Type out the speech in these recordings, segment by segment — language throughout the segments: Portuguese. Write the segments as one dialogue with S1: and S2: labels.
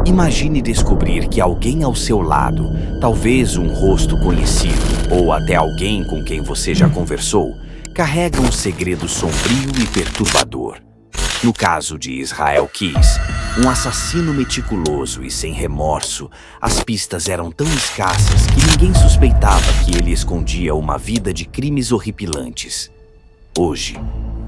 S1: Imagine descobrir que alguém ao seu lado, talvez um rosto conhecido ou até alguém com quem você já conversou, carrega um segredo sombrio e perturbador. No caso de Israel Keyes, um assassino meticuloso e sem remorso, as pistas eram tão escassas que ninguém suspeitava que ele escondia uma vida de crimes horripilantes. Hoje,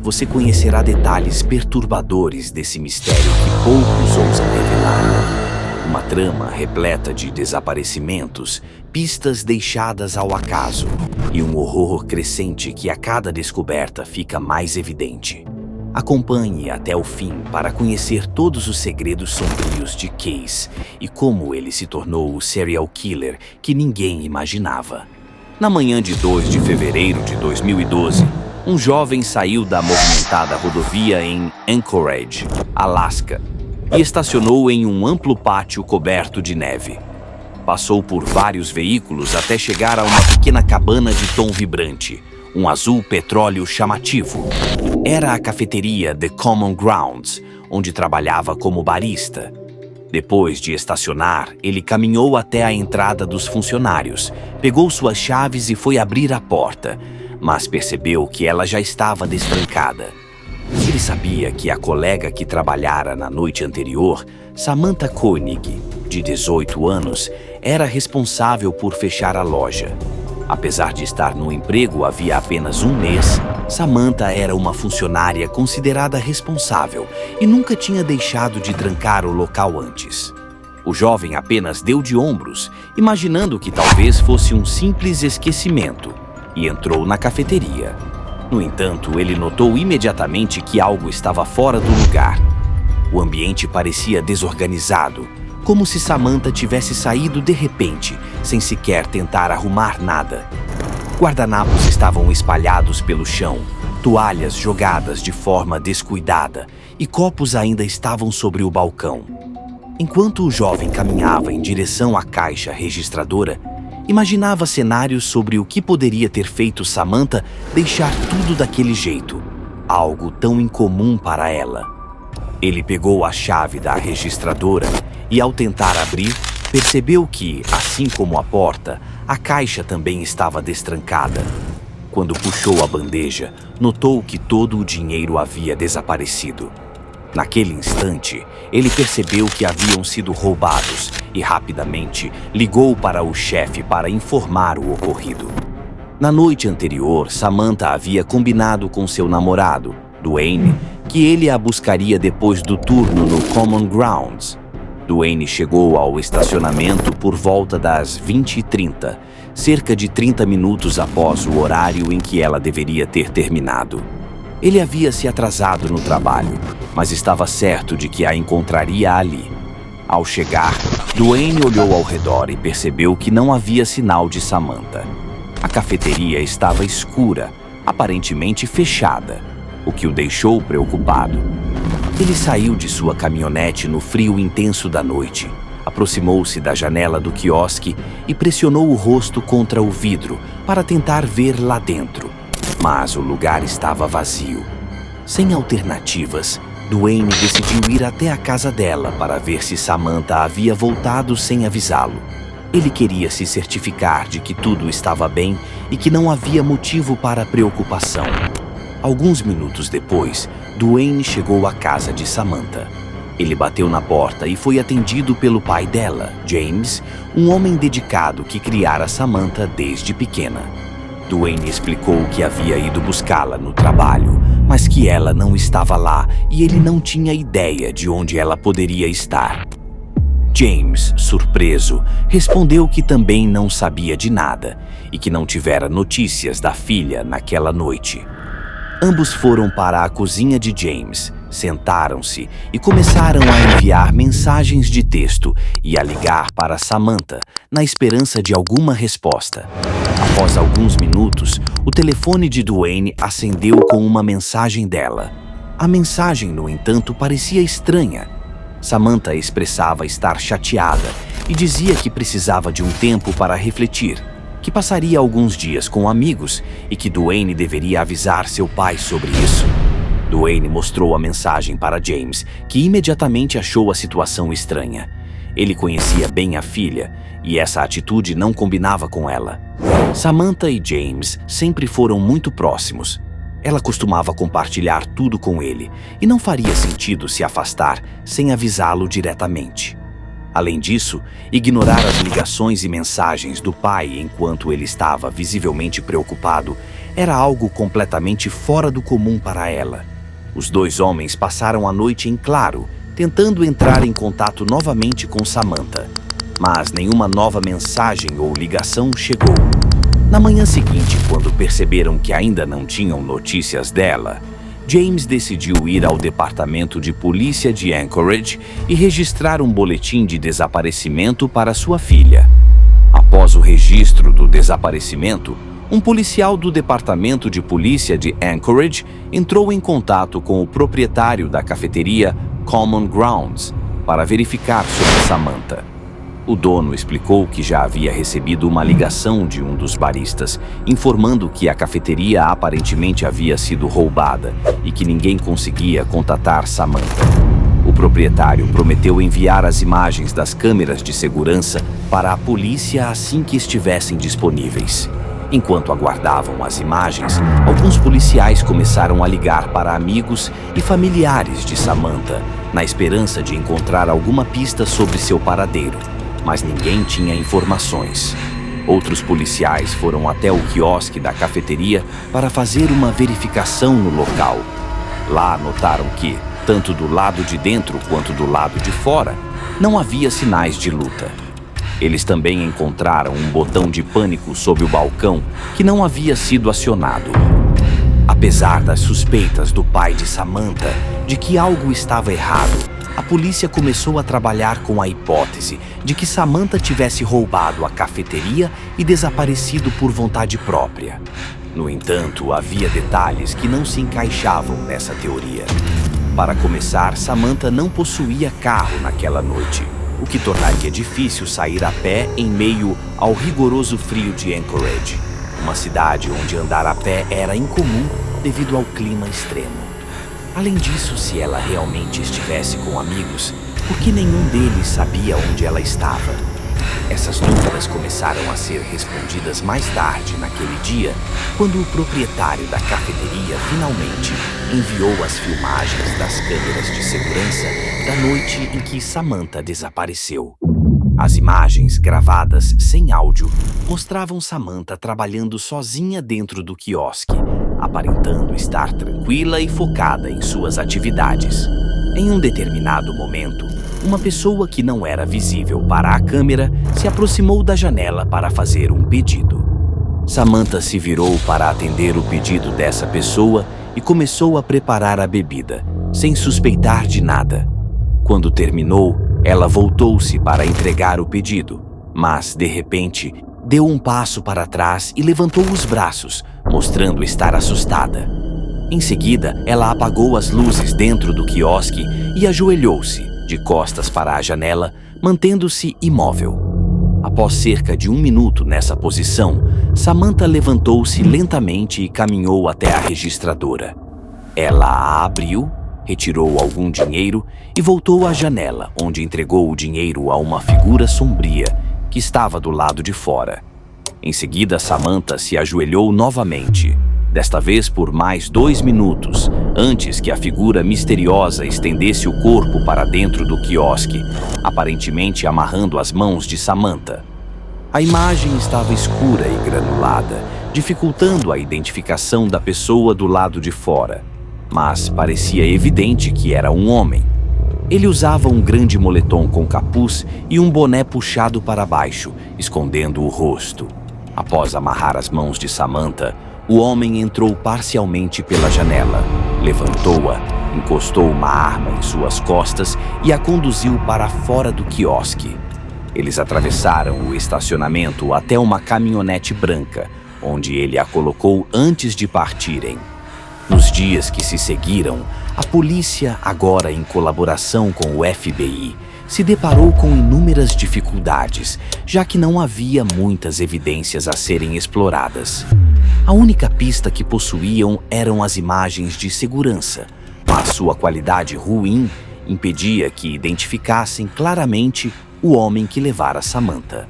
S1: você conhecerá detalhes perturbadores desse mistério que poucos ousam revelar. Uma trama repleta de desaparecimentos, pistas deixadas ao acaso e um horror crescente que a cada descoberta fica mais evidente. Acompanhe até o fim para conhecer todos os segredos sombrios de Keyes e como ele se tornou o serial killer que ninguém imaginava. Na manhã de 2 de fevereiro de 2012, um jovem saiu da movimentada rodovia em Anchorage, Alasca, e estacionou em um amplo pátio coberto de neve. Passou por vários veículos até chegar a uma pequena cabana de tom vibrante, um azul petróleo chamativo. Era a cafeteria The Common Grounds, onde trabalhava como barista. Depois de estacionar, ele caminhou até a entrada dos funcionários, pegou suas chaves e foi abrir a porta, mas percebeu que ela já estava destrancada. Ele sabia que a colega que trabalhara na noite anterior, Samantha Koenig, de 18 anos, era responsável por fechar a loja. Apesar de estar no emprego havia apenas um mês, Samantha era uma funcionária considerada responsável e nunca tinha deixado de trancar o local antes. O jovem apenas deu de ombros, imaginando que talvez fosse um simples esquecimento, e entrou na cafeteria. No entanto, ele notou imediatamente que algo estava fora do lugar. O ambiente parecia desorganizado, como se Samantha tivesse saído de repente, sem sequer tentar arrumar nada. Guardanapos estavam espalhados pelo chão, toalhas jogadas de forma descuidada e copos ainda estavam sobre o balcão. Enquanto o jovem caminhava em direção à caixa registradora, imaginava cenários sobre o que poderia ter feito Samantha deixar tudo daquele jeito, algo tão incomum para ela. Ele pegou a chave da registradora e, ao tentar abrir, percebeu que, assim como a porta, a caixa também estava destrancada. Quando puxou a bandeja, notou que todo o dinheiro havia desaparecido. Naquele instante, ele percebeu que haviam sido roubados e rapidamente ligou para o chefe para informar o ocorrido. Na noite anterior, Samantha havia combinado com seu namorado, Duane, que ele a buscaria depois do turno no Common Grounds. Duane chegou ao estacionamento por volta das 20h30, cerca de 30 minutos após o horário em que ela deveria ter terminado. Ele havia se atrasado no trabalho, mas estava certo de que a encontraria ali. Ao chegar, Duane olhou ao redor e percebeu que não havia sinal de Samantha. A cafeteria estava escura, aparentemente fechada, o que o deixou preocupado. Ele saiu de sua caminhonete no frio intenso da noite, aproximou-se da janela do quiosque e pressionou o rosto contra o vidro para tentar ver lá dentro. Mas o lugar estava vazio. Sem alternativas, Duane decidiu ir até a casa dela para ver se Samantha havia voltado sem avisá-lo. Ele queria se certificar de que tudo estava bem e que não havia motivo para preocupação. Alguns minutos depois, Duane chegou à casa de Samantha. Ele bateu na porta e foi atendido pelo pai dela, James, um homem dedicado que criara Samantha desde pequena. Duane explicou que havia ido buscá-la no trabalho, mas que ela não estava lá e ele não tinha ideia de onde ela poderia estar. James, surpreso, respondeu que também não sabia de nada e que não tivera notícias da filha naquela noite. Ambos foram para a cozinha de James, sentaram-se e começaram a enviar mensagens de texto e a ligar para Samantha, na esperança de alguma resposta. Após alguns minutos, o telefone de Duane acendeu com uma mensagem dela. A mensagem, no entanto, parecia estranha. Samantha expressava estar chateada e dizia que precisava de um tempo para refletir, que passaria alguns dias com amigos e que Duane deveria avisar seu pai sobre isso. Duane mostrou a mensagem para James, que imediatamente achou a situação estranha. Ele conhecia bem a filha e essa atitude não combinava com ela. Samantha e James sempre foram muito próximos. Ela costumava compartilhar tudo com ele e não faria sentido se afastar sem avisá-lo diretamente. Além disso, ignorar as ligações e mensagens do pai enquanto ele estava visivelmente preocupado era algo completamente fora do comum para ela. Os dois homens passaram a noite em claro, tentando entrar em contato novamente com Samantha, mas nenhuma nova mensagem ou ligação chegou. Na manhã seguinte, quando perceberam que ainda não tinham notícias dela, James decidiu ir ao departamento de polícia de Anchorage e registrar um boletim de desaparecimento para sua filha. Após o registro do desaparecimento, um policial do departamento de polícia de Anchorage entrou em contato com o proprietário da cafeteria Common Grounds para verificar sobre Samantha. O dono explicou que já havia recebido uma ligação de um dos baristas, informando que a cafeteria aparentemente havia sido roubada e que ninguém conseguia contatar Samantha. O proprietário prometeu enviar as imagens das câmeras de segurança para a polícia assim que estivessem disponíveis. Enquanto aguardavam as imagens, alguns policiais começaram a ligar para amigos e familiares de Samantha, na esperança de encontrar alguma pista sobre seu paradeiro. Mas ninguém tinha informações. Outros policiais foram até o quiosque da cafeteria para fazer uma verificação no local. Lá notaram que, tanto do lado de dentro quanto do lado de fora, não havia sinais de luta. Eles também encontraram um botão de pânico sob o balcão que não havia sido acionado. Apesar das suspeitas do pai de Samantha de que algo estava errado, a polícia começou a trabalhar com a hipótese de que Samantha tivesse roubado a cafeteria e desaparecido por vontade própria. No entanto, havia detalhes que não se encaixavam nessa teoria. Para começar, Samantha não possuía carro naquela noite, o que tornaria difícil sair a pé em meio ao rigoroso frio de Anchorage, uma cidade onde andar a pé era incomum devido ao clima extremo. Além disso, se ela realmente estivesse com amigos, por que nenhum deles sabia onde ela estava? Essas dúvidas começaram a ser respondidas mais tarde naquele dia, quando o proprietário da cafeteria finalmente enviou as filmagens das câmeras de segurança da noite em que Samantha desapareceu. As imagens, gravadas sem áudio, mostravam Samantha trabalhando sozinha dentro do quiosque, aparentando estar tranquila e focada em suas atividades. Em um determinado momento, uma pessoa que não era visível para a câmera se aproximou da janela para fazer um pedido. Samantha se virou para atender o pedido dessa pessoa e começou a preparar a bebida, sem suspeitar de nada. Quando terminou, ela voltou-se para entregar o pedido, mas, de repente, deu um passo para trás e levantou os braços, mostrando estar assustada. Em seguida, ela apagou as luzes dentro do quiosque e ajoelhou-se, de costas para a janela, mantendo-se imóvel. Após cerca de 1 minuto nessa posição, Samantha levantou-se lentamente e caminhou até a registradora. Ela a abriu, retirou algum dinheiro e voltou à janela, onde entregou o dinheiro a uma figura sombria que estava do lado de fora. Em seguida, Samantha se ajoelhou novamente, desta vez por mais 2 minutos, antes que a figura misteriosa estendesse o corpo para dentro do quiosque, aparentemente amarrando as mãos de Samantha. A imagem estava escura e granulada, dificultando a identificação da pessoa do lado de fora, mas parecia evidente que era um homem. Ele usava um grande moletom com capuz e um boné puxado para baixo, escondendo o rosto. Após amarrar as mãos de Samantha, o homem entrou parcialmente pela janela, levantou-a, encostou uma arma em suas costas e a conduziu para fora do quiosque. Eles atravessaram o estacionamento até uma caminhonete branca, onde ele a colocou antes de partirem. Nos dias que se seguiram, a polícia, agora em colaboração com o FBI, se deparou com inúmeras dificuldades, já que não havia muitas evidências a serem exploradas. A única pista que possuíam eram as imagens de segurança, mas sua qualidade ruim impedia que identificassem claramente o homem que levara Samantha.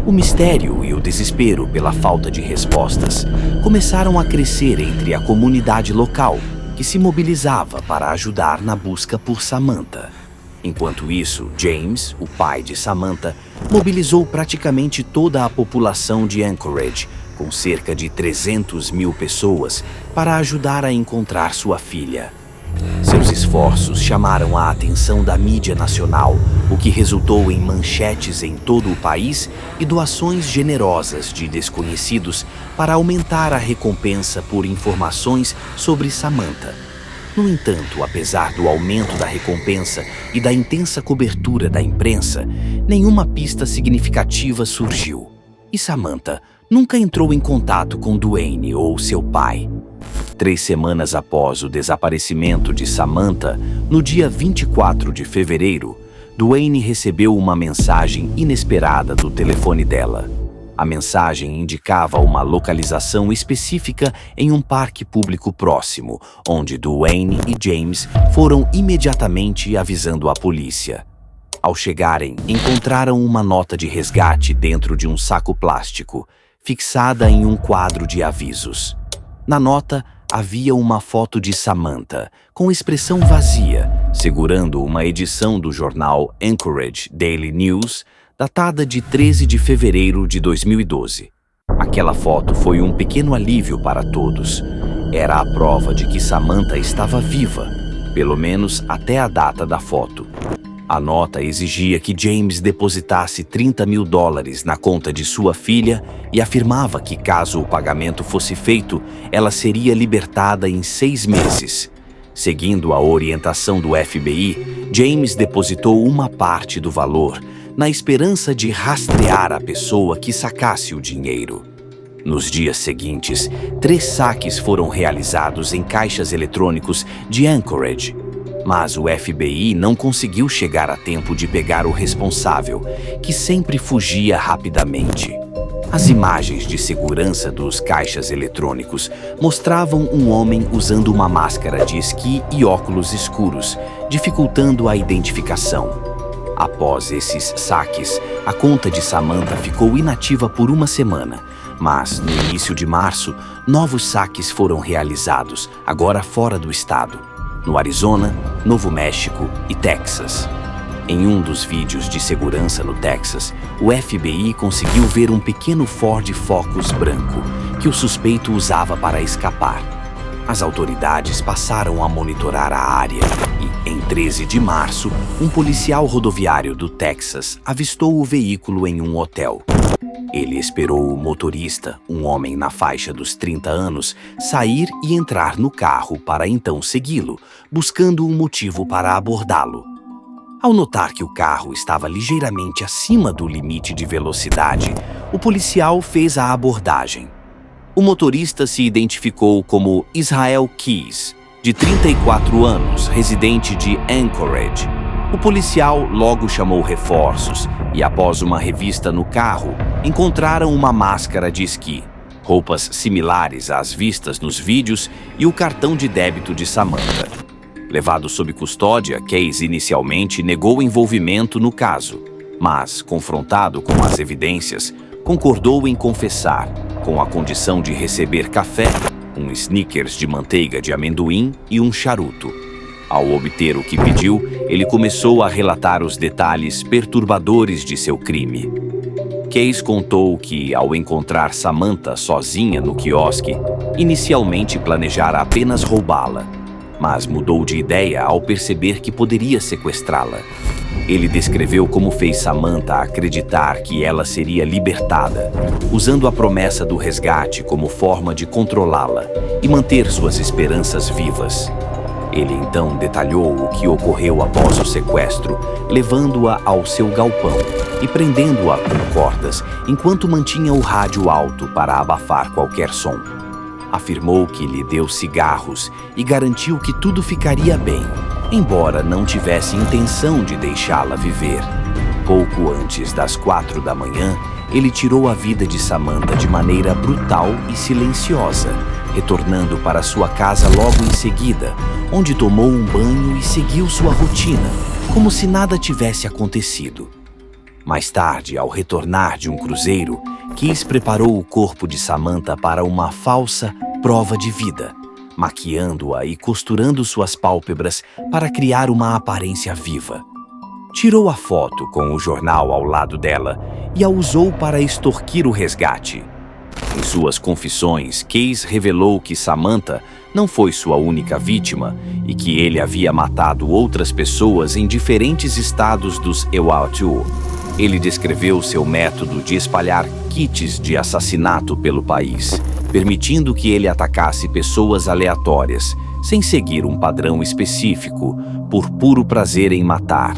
S1: O mistério e o desespero pela falta de respostas começaram a crescer entre a comunidade local, que se mobilizava para ajudar na busca por Samantha. Enquanto isso, James, o pai de Samantha, mobilizou praticamente toda a população de Anchorage, com cerca de 300 mil pessoas, para ajudar a encontrar sua filha. Seus esforços chamaram a atenção da mídia nacional, o que resultou em manchetes em todo o país e doações generosas de desconhecidos para aumentar a recompensa por informações sobre Samantha. No entanto, apesar do aumento da recompensa e da intensa cobertura da imprensa, nenhuma pista significativa surgiu. E Samantha nunca entrou em contato com Duane ou seu pai. 3 semanas após o desaparecimento de Samantha, no dia 24 de fevereiro, Duane recebeu uma mensagem inesperada do telefone dela. A mensagem indicava uma localização específica em um parque público próximo, onde Duane e James foram imediatamente avisando a polícia. Ao chegarem, encontraram uma nota de resgate dentro de um saco plástico, fixada em um quadro de avisos. Na nota, havia uma foto de Samantha, com expressão vazia, segurando uma edição do jornal Anchorage Daily News, datada de 13 de fevereiro de 2012. Aquela foto foi um pequeno alívio para todos. Era a prova de que Samantha estava viva, pelo menos até a data da foto. A nota exigia que James depositasse $30 mil na conta de sua filha e afirmava que, caso o pagamento fosse feito, ela seria libertada em 6 meses. Seguindo a orientação do FBI, James depositou uma parte do valor, na esperança de rastrear a pessoa que sacasse o dinheiro. Nos dias seguintes, 3 saques foram realizados em caixas eletrônicos de Anchorage. Mas o FBI não conseguiu chegar a tempo de pegar o responsável, que sempre fugia rapidamente. As imagens de segurança dos caixas eletrônicos mostravam um homem usando uma máscara de esqui e óculos escuros, dificultando a identificação. Após esses saques, a conta de Samantha ficou inativa por 1 semana, mas no início de março, novos saques foram realizados, agora fora do estado, no Arizona, Novo México e Texas. Em um dos vídeos de segurança no Texas, o FBI conseguiu ver um pequeno Ford Focus branco que o suspeito usava para escapar. As autoridades passaram a monitorar a área e, em 13 de março, um policial rodoviário do Texas avistou o veículo em um hotel. Ele esperou o motorista, um homem na faixa dos 30 anos, sair e entrar no carro para então segui-lo, buscando um motivo para abordá-lo. Ao notar que o carro estava ligeiramente acima do limite de velocidade, o policial fez a abordagem. O motorista se identificou como Israel Keys, de 34 anos, residente de Anchorage. O policial logo chamou reforços e, após uma revista no carro, encontraram uma máscara de esqui, roupas similares às vistas nos vídeos e o cartão de débito de Samantha. Levado sob custódia, Keys inicialmente negou envolvimento no caso, mas, confrontado com as evidências, concordou em confessar, com a condição de receber café, um Snickers de manteiga de amendoim e um charuto. Ao obter o que pediu, ele começou a relatar os detalhes perturbadores de seu crime. Keys contou que, ao encontrar Samantha sozinha no quiosque, inicialmente planejara apenas roubá-la, mas mudou de ideia ao perceber que poderia sequestrá-la. Ele descreveu como fez Samantha acreditar que ela seria libertada, usando a promessa do resgate como forma de controlá-la e manter suas esperanças vivas. Ele então detalhou o que ocorreu após o sequestro, levando-a ao seu galpão e prendendo-a com cordas enquanto mantinha o rádio alto para abafar qualquer som. Afirmou que lhe deu cigarros e garantiu que tudo ficaria bem, embora não tivesse intenção de deixá-la viver. Pouco antes das 4 da manhã, ele tirou a vida de Samantha de maneira brutal e silenciosa, retornando para sua casa logo em seguida, onde tomou um banho e seguiu sua rotina, como se nada tivesse acontecido. Mais tarde, ao retornar de um cruzeiro, Keyes preparou o corpo de Samantha para uma falsa prova de vida, maquiando-a e costurando suas pálpebras para criar uma aparência viva. Tirou a foto com o jornal ao lado dela e a usou para extorquir o resgate. Em suas confissões, Keyes revelou que Samantha não foi sua única vítima e que ele havia matado outras pessoas em diferentes estados dos Ewatiu. Ele descreveu seu método de espalhar kits de assassinato pelo país, permitindo que ele atacasse pessoas aleatórias, sem seguir um padrão específico, por puro prazer em matar.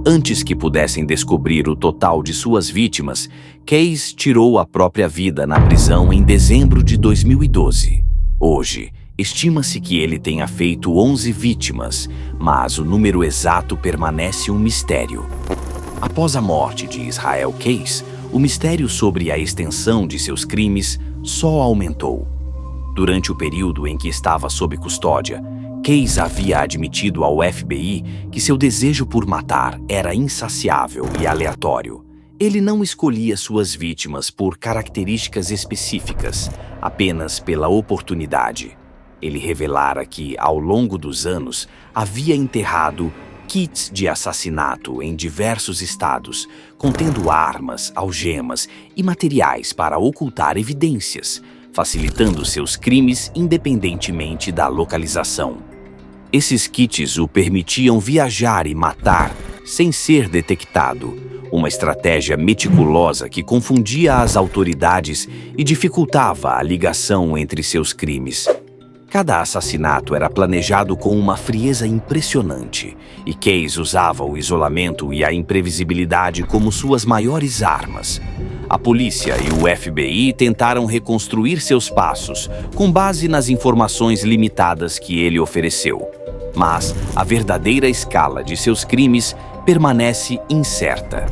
S1: Antes que pudessem descobrir o total de suas vítimas, Keyes tirou a própria vida na prisão em dezembro de 2012. Hoje, estima-se que ele tenha feito 11 vítimas, mas o número exato permanece um mistério. Após a morte de Israel Keyes, o mistério sobre a extensão de seus crimes só aumentou. Durante o período em que estava sob custódia, Keyes havia admitido ao FBI que seu desejo por matar era insaciável e aleatório. Ele não escolhia suas vítimas por características específicas, apenas pela oportunidade. Ele revelara que, ao longo dos anos, havia enterrado kits de assassinato em diversos estados, contendo armas, algemas e materiais para ocultar evidências, facilitando seus crimes independentemente da localização. Esses kits o permitiam viajar e matar sem ser detectado, uma estratégia meticulosa que confundia as autoridades e dificultava a ligação entre seus crimes. Cada assassinato era planejado com uma frieza impressionante, e Keyes usava o isolamento e a imprevisibilidade como suas maiores armas. A polícia e o FBI tentaram reconstruir seus passos, com base nas informações limitadas que ele ofereceu. Mas a verdadeira escala de seus crimes permanece incerta.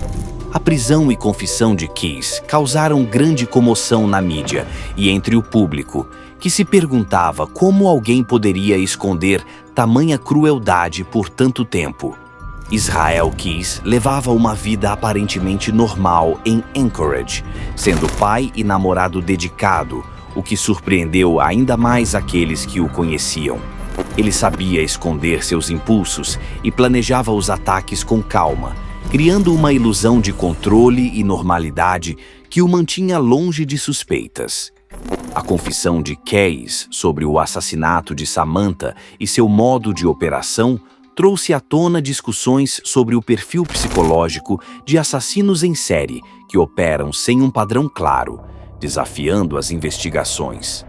S1: A prisão e confissão de Keyes causaram grande comoção na mídia e entre o público, que se perguntava como alguém poderia esconder tamanha crueldade por tanto tempo. Israel Keyes levava uma vida aparentemente normal em Anchorage, sendo pai e namorado dedicado, o que surpreendeu ainda mais aqueles que o conheciam. Ele sabia esconder seus impulsos e planejava os ataques com calma, criando uma ilusão de controle e normalidade que o mantinha longe de suspeitas. A confissão de Keyes sobre o assassinato de Samantha e seu modo de operação trouxe à tona discussões sobre o perfil psicológico de assassinos em série que operam sem um padrão claro, desafiando as investigações.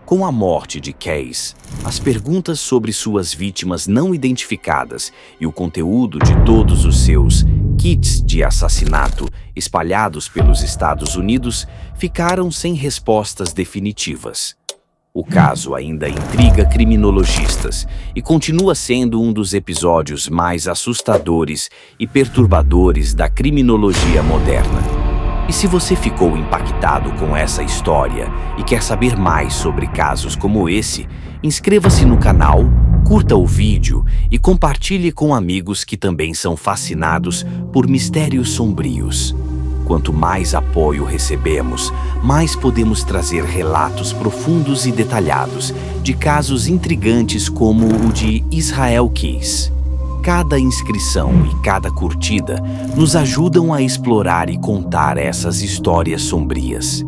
S1: Com a morte de Keyes, as perguntas sobre suas vítimas não identificadas e o conteúdo de todos os seus kits de assassinato espalhados pelos Estados Unidos ficaram sem respostas definitivas. O caso ainda intriga criminologistas e continua sendo um dos episódios mais assustadores e perturbadores da criminologia moderna. E se você ficou impactado com essa história e quer saber mais sobre casos como esse, inscreva-se no canal, curta o vídeo e compartilhe com amigos que também são fascinados por mistérios sombrios. Quanto mais apoio recebemos, mais podemos trazer relatos profundos e detalhados de casos intrigantes como o de Israel Keyes. Cada inscrição e cada curtida nos ajudam a explorar e contar essas histórias sombrias.